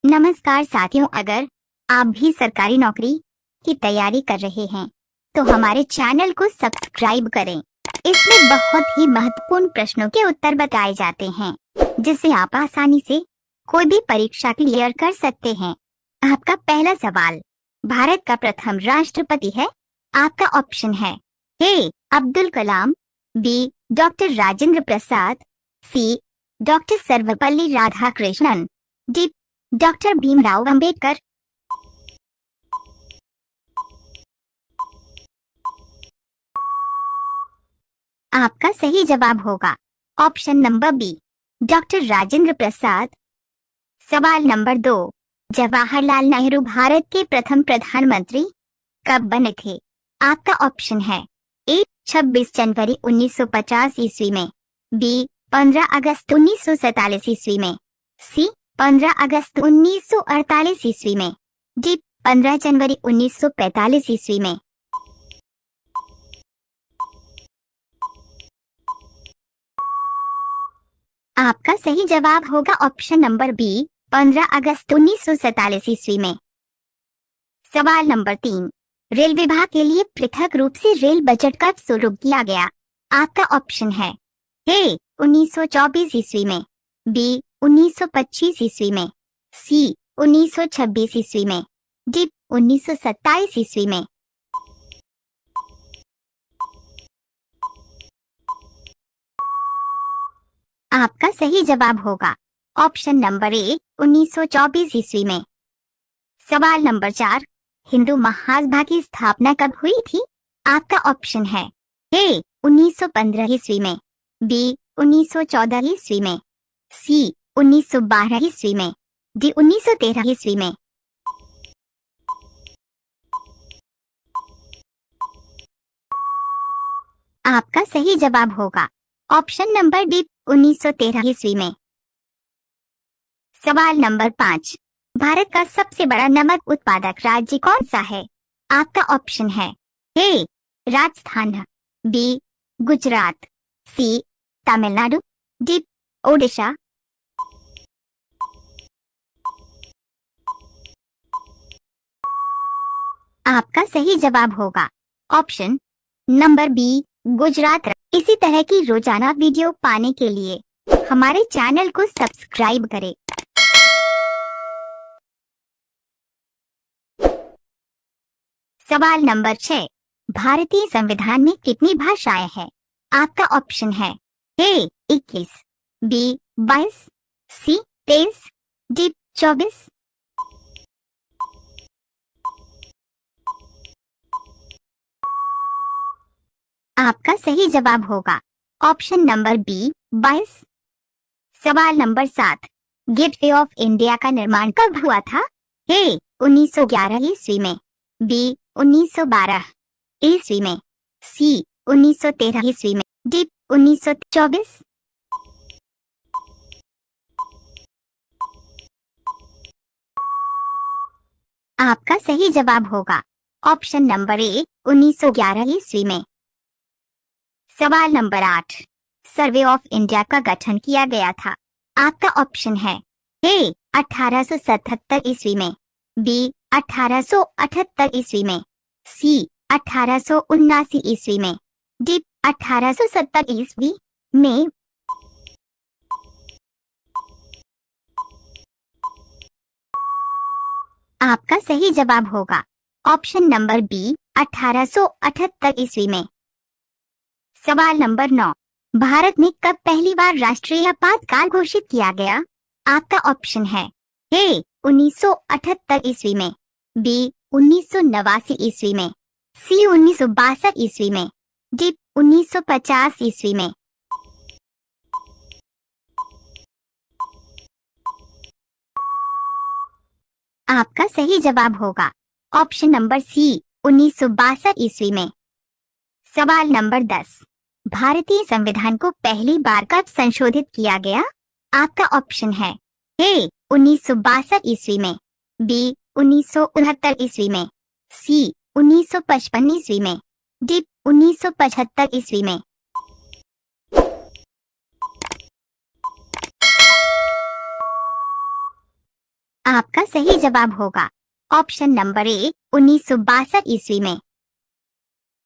नमस्कार साथियों, अगर आप भी सरकारी नौकरी की तैयारी कर रहे हैं तो हमारे चैनल को सब्सक्राइब करें। इसमें बहुत ही महत्वपूर्ण प्रश्नों के उत्तर बताए जाते हैं जिससे आप आसानी से कोई भी परीक्षा क्लियर कर सकते हैं। आपका पहला सवाल, भारत का प्रथम राष्ट्रपति है? आपका ऑप्शन है A Abdul Kalam, B doctor Rajendra Prasad, C doctor Sarvepalli Radhakrishnan, D doctor Bhimrao Ambedkar. आपका सही जवाब होगा option number B, doctor Rajendra Prasad. सवाल नंबर 2, जवाहरलाल नेहरू भारत के प्रथम प्रधानमंत्री कब बने थे? आपका ऑप्शन है ए 26 जनवरी 1950 ईस्वी में, बी 15 अगस्त 1947 ईस्वी में, सी 15 अगस्त 1948 ईस्वी में, डी 15 जनवरी 1945 ईस्वी में। आपका सही जवाब होगा ऑप्शन नंबर बी, 15 अगस्त 1947 ईस्वी में। सवाल नंबर 3, रेल विभाग के लिए पृथक रूप से रेल बजट कब शुरू किया गया? आपका ऑप्शन है ए 1924 ईस्वी में, बी 1925 ईस्वी में, सी 1926 ईस्वी में, डी 1927 ईस्वी में। आपका सही जवाब होगा ऑप्शन नंबर ए 1924 ईस्वी में। सवाल नंबर 4, हिंदू महासभा की स्थापना कब हुई थी? आपका ऑप्शन है ए 1915 ईस्वी में, बी 1914 ईस्वी में, सी 1912 ईस्वी में, डी 1913 ईस्वी में। आपका सही जवाब होगा ऑप्शन नंबर डी 1913 ईस्वी में। सवाल नंबर 5, भारत का सबसे बड़ा नमक उत्पादक राज्य कौन सा है? आपका ऑप्शन है ए राजस्थान, बी गुजरात, सी तमिलनाडु, डी ओडिशा। आपका सही जवाब होगा ऑप्शन नंबर बी, गुजरात। इसी तरह की रोजाना वीडियो पाने के लिए हमारे चैनल को सब्सक्राइब करें। सवाल नंबर 6, भारतीय संविधान में कितनी भाषाएं हैं? आपका ऑप्शन है ए 21, बी 22, सी 23, डी 24। आपका सही जवाब होगा ऑप्शन नंबर बी 22। सवाल नंबर 7, गेटवे ऑफ इंडिया का निर्माण कब हुआ था? ए 1911 ईस्वी में, बी 1912 ईस्वी में, सी 1913 ईस्वी में, डी 1924। आपका सही जवाब होगा ऑप्शन नंबर ए 1911 ईस्वी में। सवाल नंबर 8, सर्वे ऑफ इंडिया का गठन किया गया था? आपका ऑप्शन है ए 1877 ईस्वी में, बी 1878 ईस्वी में, सी 1879 ईस्वी में, डी 1870 ईस्वी में। आपका सही जवाब होगा ऑप्शन नंबर बी 1878 ईस्वी में। सवाल नंबर 9, भारत में कब पहली बार राष्ट्रीय आपातकाल घोषित किया गया? आपका ऑप्शन है ए 1978 ईस्वी में, बी 1989 ईस्वी में, सी 1962 ईस्वी में, डी 1950 ईस्वी में। आपका सही जवाब होगा ऑप्शन नंबर सी 1962 ईस्वी में। सवाल नंबर 10, भारतीय संविधान को पहली बार कब संशोधित किया गया? आपका ऑप्शन है ए 1962 ईस्वी में, बी 1969 ईस्वी में, सी 1955 ईस्वी में, डी 1975 ईस्वी में। आपका इसका सही जवाब होगा ऑप्शन नंबर ए 1962 ईस्वी में।